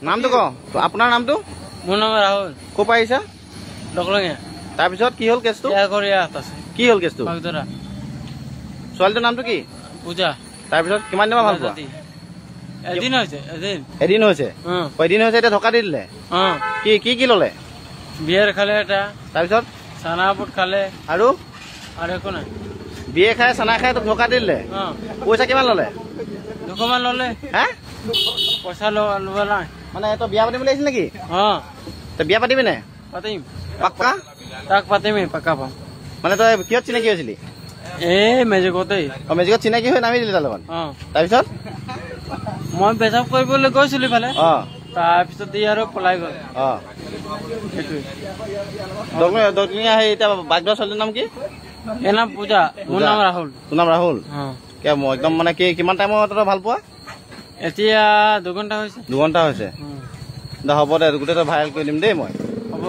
নামটো ক আপোনাৰ নামটো মোৰ নাম ৰাহুল ক'ৰ পৰা আহিছা ডকলঙীয়া তাৰপিছত কি হ'ল কেছটো কি হ'ল কেছটো ছোৱালীটোৰ নামটো কি পূজা তাৰপিছত কিমান দিনৰ ভাল পোৱা এদিন হৈছে এদিন হৈছে এতিয়া ধকা দি দিলে কি কি কি ল'লে বিয়েৰ খালে এটা তাৰপিছত চানা বুট খালে আৰু একো নাই বিয়ে খাই চানা খাই তোক ধকা দি দিলে পইচা কিমান ল'লে 200 মান ল'লে হা পইচা ল'ব নাই মানে তই বিয়া পাতিম বুলি আহিছিল নেকি তই বিয়া পাতিবি নে পাতিম পাক্কা তাক পাতিমেই পাক্কা পাম মানে তই কিহত চিনাকি হৈছিলি মেজিকতেই মেজিকত চিনাকি হৈ নামি দিলি তাৰ লগত তাৰপিছত মই পেচাব কৰিবলৈ গৈছিলো ইফালে তাৰপিছত ই আৰু পলাই গ'ল দক্ষিণীয়া সেই এতিয়া বাগদৰা ছোৱালীৰ নাম কি এই নাম পূজা মোৰ নাম ৰাহুল তোৰ নাম ৰাহুল একদম মানে কি কিমান টাইমত ভাল পোৱা এতিয়া 2 ঘণ্টা হৈছে 2 ঘণ্টা হৈছে হ'ব দে গোটেইটো ভাইৰেল কৰি দিম দেই মই হ'ব